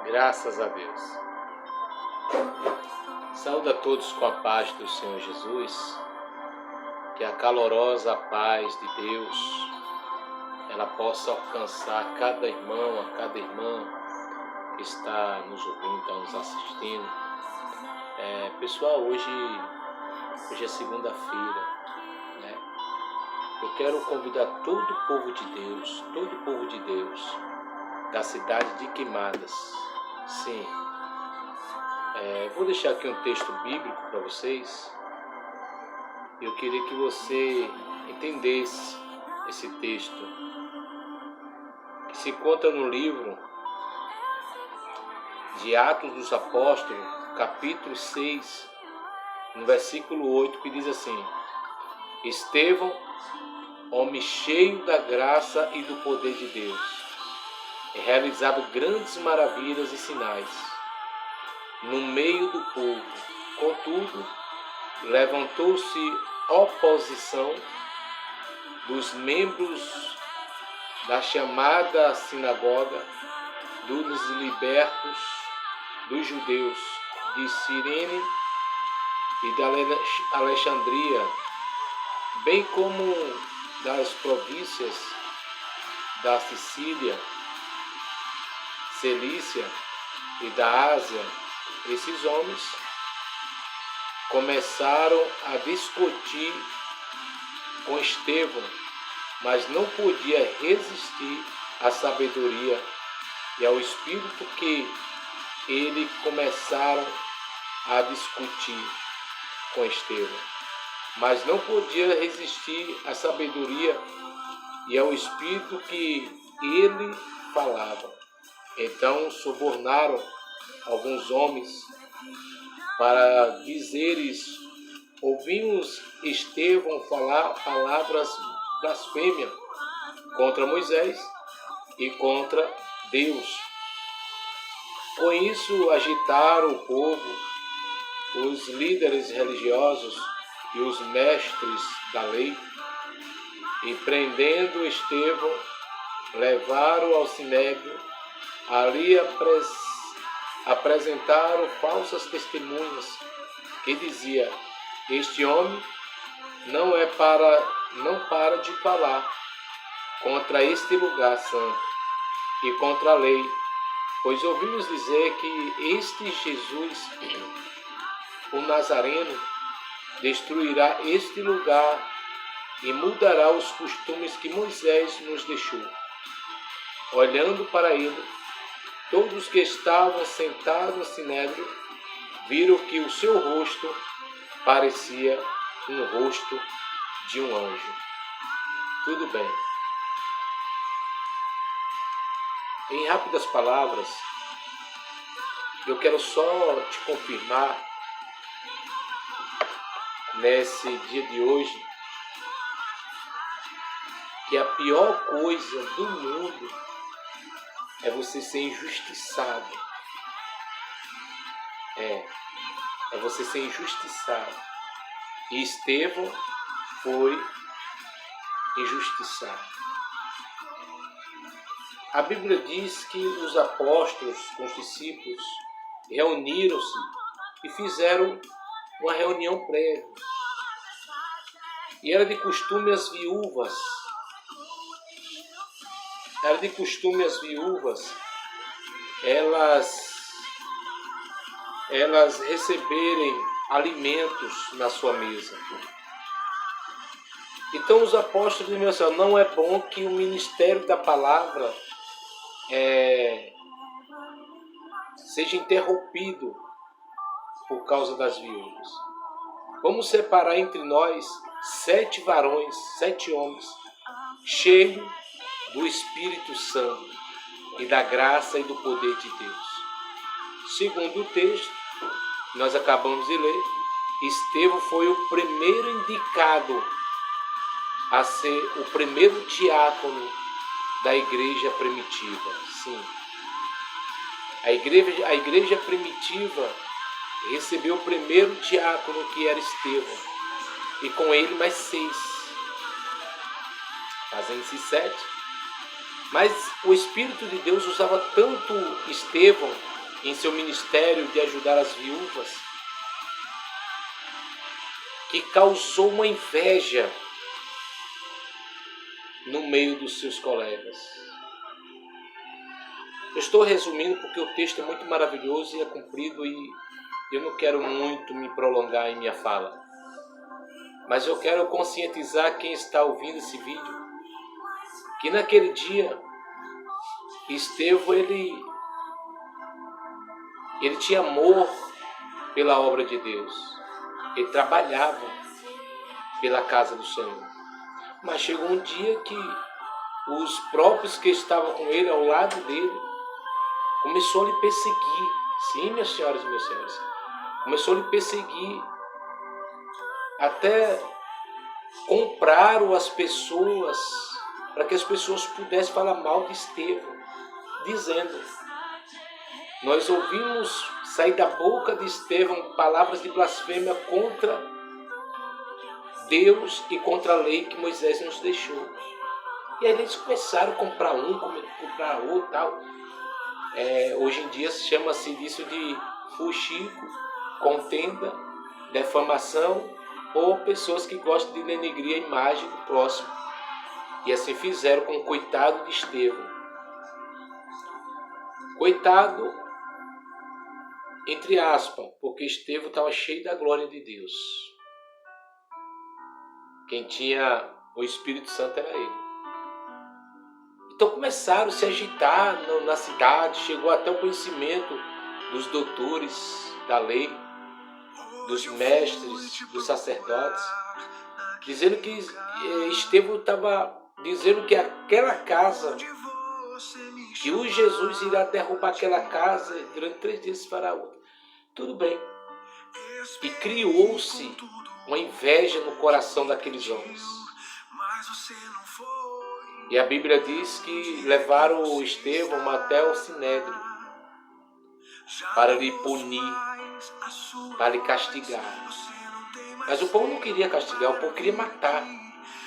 Graças a Deus. Saúde a todos com a paz do Senhor Jesus. Que a calorosa paz de Deus ela possa alcançar cada irmão, a cada irmã que está nos ouvindo, está nos assistindo. Pessoal, hoje é segunda-feira, né? Eu quero convidar todo o povo de Deus, da cidade de Queimadas. Sim, vou deixar aqui um texto bíblico para vocês. Eu queria que você entendesse esse texto, que se encontra no livro de Atos dos Apóstolos, capítulo 6, no versículo 8, que diz assim: Estevão, homem cheio da graça e do poder de Deus, realizado grandes maravilhas e sinais no meio do povo. Contudo, levantou-se oposição dos membros da chamada sinagoga dos libertos dos judeus de Cirene e de Alexandria, bem como das províncias da Sicília, Cilícia e da Ásia. Esses homens começaram a discutir com Estevão, mas não podia resistir à sabedoria e ao espírito que ele começaram a discutir com Estevão. Mas não podia resistir à sabedoria e ao espírito que ele falava. Então subornaram alguns homens para dizer isso. Ouvimos Estevão falar palavras blasfêmias contra Moisés e contra Deus. Com isso agitaram o povo, os líderes religiosos e os mestres da lei, e prendendo Estevão, levaram ao sinédrio. Ali apresentaram falsas testemunhas que dizia: este homem não para de falar contra este lugar santo e contra a lei, pois ouvimos dizer que este Jesus, o Nazareno, destruirá este lugar e mudará os costumes que Moisés nos deixou. Olhando para ele, todos que estavam sentados no sinédrio viram que o seu rosto parecia um rosto de um anjo. Tudo bem. Em rápidas palavras, eu quero só te confirmar nesse dia de hoje que a pior coisa do mundo é você ser injustiçado. É você ser injustiçado. E Estevão foi injustiçado. A Bíblia diz que os apóstolos com os discípulos reuniram-se e fizeram uma reunião prévia. E era de costume as viúvas elas receberem alimentos na sua mesa. Então os apóstolos diziam assim: não é bom que o ministério da palavra seja interrompido por causa das viúvas. Vamos separar entre nós 7 varões, 7 homens, cheios do Espírito Santo e da graça e do poder de Deus. Segundo o texto que nós acabamos de ler, Estevão foi o primeiro indicado a ser o primeiro diácono da igreja primitiva. Sim, a igreja primitiva recebeu o primeiro diácono, que era Estevão, e com ele mais 6, fazendo-se 7. Mas o Espírito de Deus usava tanto Estevão em seu ministério de ajudar as viúvas, que causou uma inveja no meio dos seus colegas. Eu estou resumindo porque o texto é muito maravilhoso e é comprido e eu não quero muito me prolongar em minha fala. Mas eu quero conscientizar quem está ouvindo esse vídeo que naquele dia Estevão ele tinha amor pela obra de Deus. Ele trabalhava pela casa do Senhor. Mas chegou um dia que os próprios que estavam com ele, ao lado dele, começou a lhe perseguir. Sim, minhas senhoras e meus senhores. Começou a lhe perseguir. Até compraram as pessoas para que as pessoas pudessem falar mal de Estevão, dizendo: nós ouvimos sair da boca de Estevão palavras de blasfêmia contra Deus e contra a lei que Moisés nos deixou. E aí eles começaram a comprar um, comprar outro, tal. Hoje em dia chama-se disso de fuxico, contenda, defamação, ou pessoas que gostam de denegrir a imagem do próximo. E assim fizeram com o coitado de Estevão. Coitado, entre aspas, porque Estevão estava cheio da glória de Deus. Quem tinha o Espírito Santo era ele. Então começaram a se agitar na cidade, chegou até o conhecimento dos doutores da lei, dos mestres, dos sacerdotes, dizendo que Estevão estava dizendo que aquela casa, que o Jesus irá derrubar aquela casa e durante 3 dias fará outra. Tudo bem. E criou-se uma inveja no coração daqueles homens. E a Bíblia diz que levaram o Estevão até o Sinédrio para lhe punir, para lhe castigar. Mas o povo não queria castigar, o povo queria matar.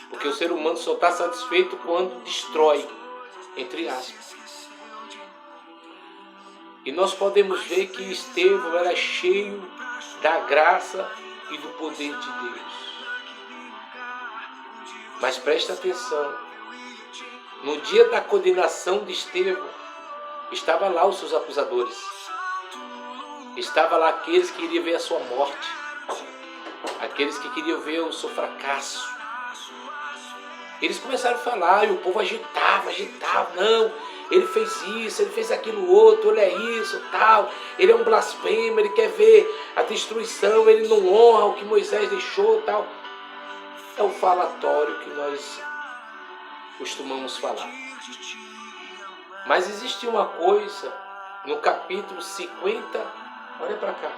Porque o ser humano só está satisfeito quando destrói, entre aspas. E nós podemos ver que Estevão era cheio da graça e do poder de Deus. Mas presta atenção. No dia da condenação de Estevão, estavam lá os seus acusadores. Estavam lá aqueles que queriam ver a sua morte. Aqueles que queriam ver o seu fracasso. Eles começaram a falar e o povo agitava. Não, ele fez isso, ele fez aquilo outro, ele é isso, tal. Ele é um blasfemo, ele quer ver a destruição, ele não honra o que Moisés deixou, tal. É o falatório que nós costumamos falar. Mas existe uma coisa no capítulo 50, olha para cá.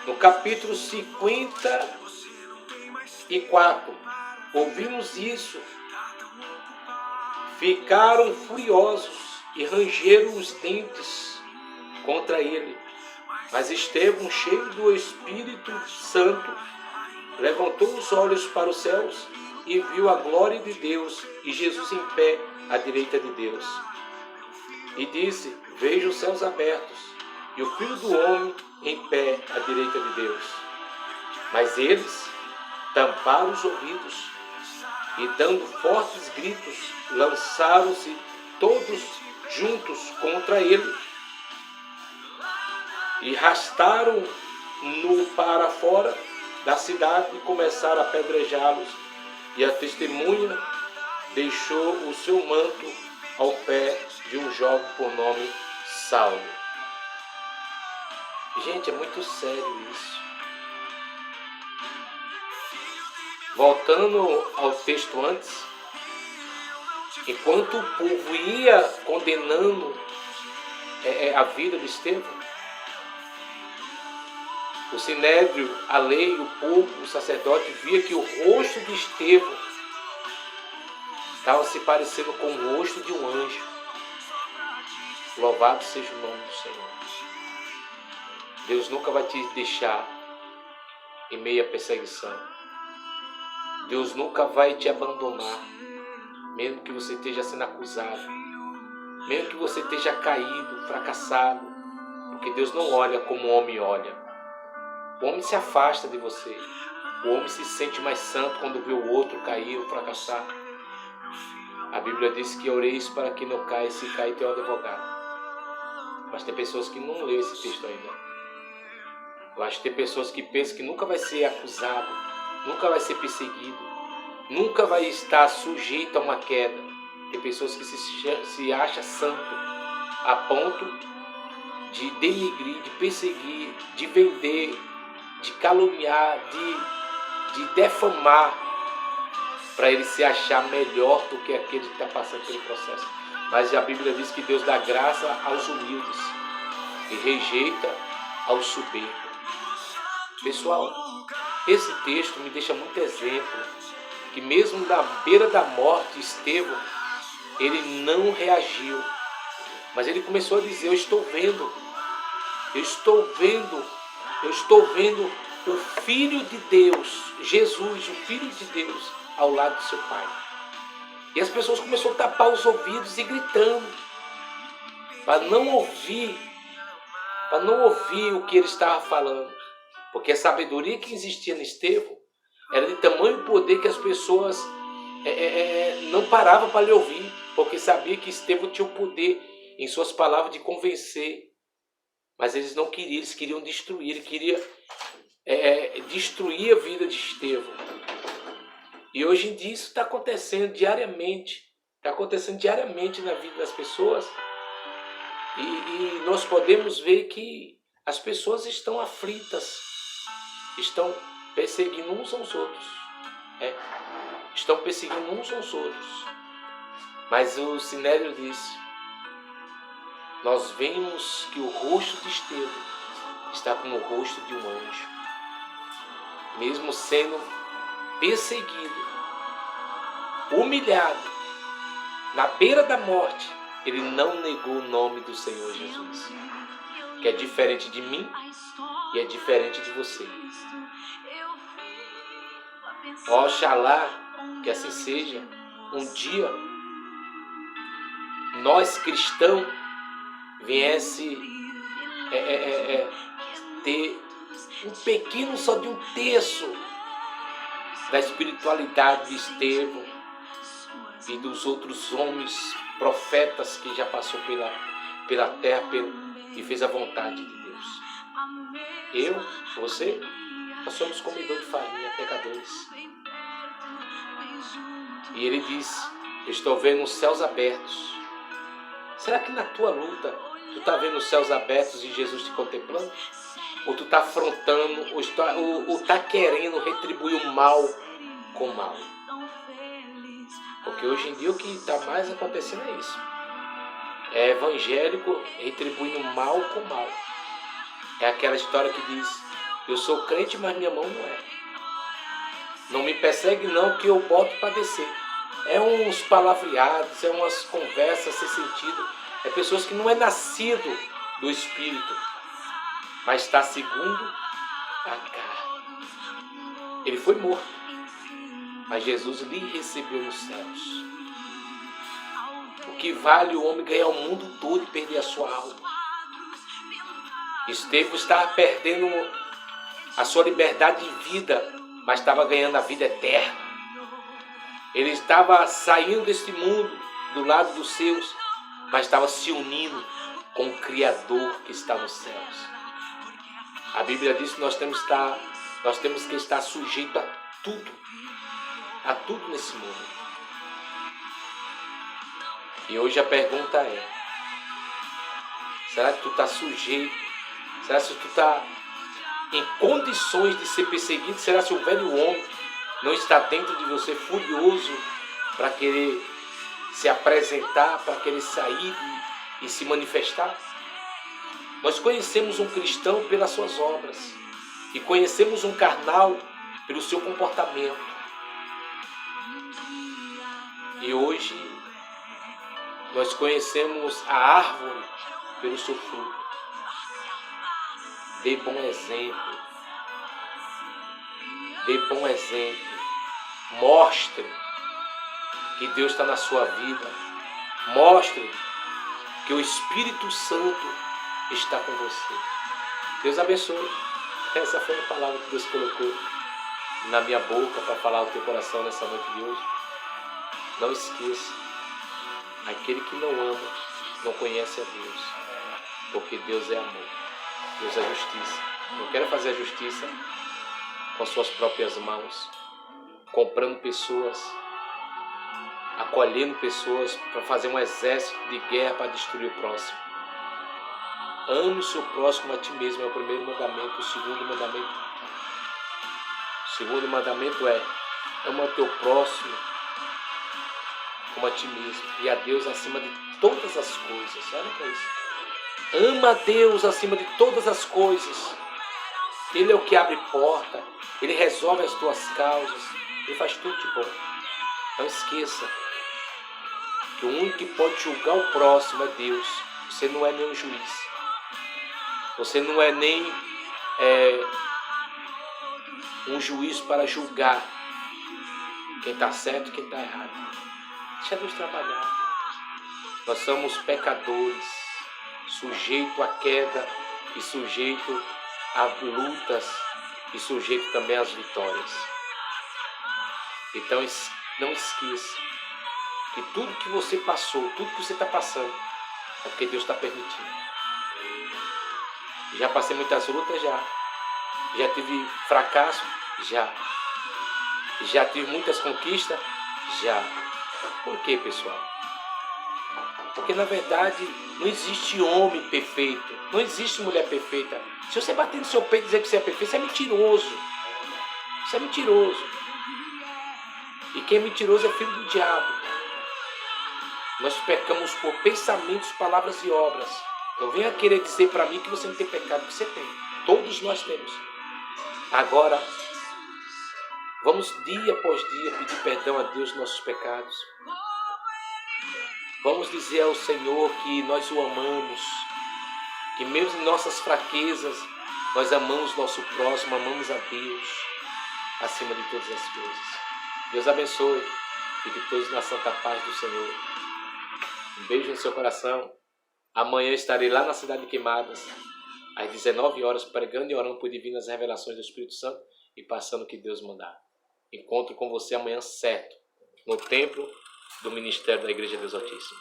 No capítulo 54, ouvimos isso, ficaram furiosos e rangeram os dentes contra ele. Mas Estevão, cheio do Espírito Santo, levantou os olhos para os céus e viu a glória de Deus e Jesus em pé à direita de Deus. E disse: vejo os céus abertos e o Filho do Homem em pé à direita de Deus. Mas eles tamparam os ouvidos e, dando fortes gritos, lançaram-se todos juntos contra ele e arrastaram-no para fora da cidade e começaram a apedrejá-los. E a testemunha deixou o seu manto ao pé de um jovem por nome Saulo. Gente, é muito sério isso. Voltando ao texto antes, enquanto o povo ia condenando a vida de Estevão, o Sinédrio, a lei, o povo, o sacerdote via que o rosto de Estevão estava se parecendo com o rosto de um anjo. Louvado seja o nome do Senhor. Deus nunca vai te deixar em meio à perseguição. Deus nunca vai te abandonar, mesmo que você esteja sendo acusado. mesmo que você esteja caído, fracassado, porque Deus não olha como o homem olha. O homem se afasta de você. O homem se sente mais santo quando vê o outro cair ou fracassar. A Bíblia diz que oreis para que não caia, se cair tem um advogado. Mas tem pessoas que não lêem esse texto ainda. Eu acho que tem pessoas que pensam que nunca vai ser acusado, nunca vai ser perseguido, nunca vai estar sujeito a uma queda. Tem pessoas que se acham santo a ponto de denigrir, de perseguir, de vender, de caluniar, de defamar, para ele se achar melhor do que aquele que está passando pelo processo. Mas a Bíblia diz que Deus dá graça aos humildes e rejeita aos soberbos. Pessoal, esse texto me deixa muito exemplo que mesmo na beira da morte, Estevão, ele não reagiu. Mas ele começou a dizer, eu estou vendo o Filho de Deus, Jesus, o Filho de Deus, ao lado do seu Pai. E as pessoas começaram a tapar os ouvidos e gritando, para não ouvir o que ele estava falando. Porque a sabedoria que existia no Estevão era de tamanho poder que as pessoas não paravam para lhe ouvir, porque sabia que Estevão tinha o poder em suas palavras de convencer. Mas eles não queriam, eles queriam destruir, eles queriam destruir a vida de Estevão. E hoje em dia isso está acontecendo diariamente. Está acontecendo diariamente na vida das pessoas. E nós podemos ver que as pessoas estão aflitas, estão perseguindo uns aos outros. Estão perseguindo uns aos outros. Mas o Sinédrio diz, nós vemos que o rosto de Estevão está como o rosto de um anjo. Mesmo sendo perseguido, humilhado, na beira da morte, ele não negou o nome do Senhor Jesus, que é diferente de mim e é diferente de você. Oxalá que assim seja. Um dia, nós cristãos viesse ter um pequeno, só de um terço da espiritualidade de Estevão e dos outros homens, profetas que já passou pela terra e fez a vontade de Deus. Eu, você, nós somos comedores de farinha, pecadores. E ele diz, eu estou vendo os céus abertos. Será que na tua luta, tu está vendo os céus abertos e Jesus te contemplando? Ou tu está afrontando, ou está querendo retribuir o mal com o mal? Porque hoje em dia o que está mais acontecendo é isso. É evangélico retribuindo mal com mal. É aquela história que diz, eu sou crente, mas minha mão não é. Não me persegue não, que eu boto para descer. É uns palavreados, é umas conversas sem sentido. É pessoas que não é nascido do Espírito, mas está segundo a carne. Ele foi morto, mas Jesus lhe recebeu nos céus. O que vale o homem ganhar o mundo todo e perder a sua alma? Estevão estava perdendo a sua liberdade de vida, mas estava ganhando a vida eterna. Ele estava saindo deste mundo, do lado dos seus, mas estava se unindo com o Criador que está nos céus. A Bíblia diz que nós temos que estar sujeitos a tudo nesse mundo. E hoje a pergunta é, será que tu está sujeito? Será que tu está em condições de ser perseguido? Será que o velho homem não está dentro de você furioso para querer se apresentar, para querer sair e se manifestar? Nós conhecemos um cristão pelas suas obras e conhecemos um carnal pelo seu comportamento. E hoje nós conhecemos a árvore pelo seu fruto. Dê bom exemplo. Dê bom exemplo. Mostre que Deus está na sua vida. Mostre que o Espírito Santo está com você. Deus abençoe. Essa foi a palavra que Deus colocou na minha boca para falar ao teu coração nessa noite de hoje. Não esqueça, aquele que não ama, não conhece a Deus, porque Deus é amor, Deus é justiça. Não quero fazer a justiça com suas próprias mãos, comprando pessoas, acolhendo pessoas para fazer um exército de guerra para destruir o próximo. Ame o seu próximo a ti mesmo, é o primeiro mandamento. O segundo mandamento é: ama o teu próximo como a ti mesmo e a Deus acima de todas as coisas. Olha para isso. Ama a Deus acima de todas as coisas. Ele é o que abre porta, Ele resolve as tuas causas, Ele faz tudo de bom. Não esqueça que o único que pode julgar o próximo é Deus. Você não é nem um juiz. Você não é nem um juiz para julgar quem está certo e quem está errado. Deixa Deus trabalhar. Nós somos pecadores, sujeitos à queda e sujeitos a lutas e sujeito também às vitórias. Então não esqueça que tudo que você passou, tudo que você está passando, é porque Deus está permitindo. Já passei muitas lutas, já tive fracasso, já tive muitas conquistas, já. Por quê, pessoal? Porque na verdade não existe homem perfeito, não existe mulher perfeita. Se você bater no seu peito e dizer que você é perfeito, isso é mentiroso. Isso é mentiroso. E quem é mentiroso é filho do diabo. Nós pecamos por pensamentos, palavras e obras. Não venha querer dizer para mim que você não tem pecado, que você tem. Todos nós temos. Agora, vamos dia após dia pedir perdão a Deus dos nossos pecados. Vamos dizer ao Senhor que nós o amamos, que mesmo em nossas fraquezas, nós amamos nosso próximo, amamos a Deus acima de todas as coisas. Deus abençoe. Fique todos na santa paz do Senhor. Um beijo no seu coração. Amanhã estarei lá na cidade de Queimadas, às 19 horas, pregando e orando por divinas revelações do Espírito Santo e passando o que Deus mandar. Encontro com você amanhã certo, no templo do Ministério da Igreja de Deus Altíssimo.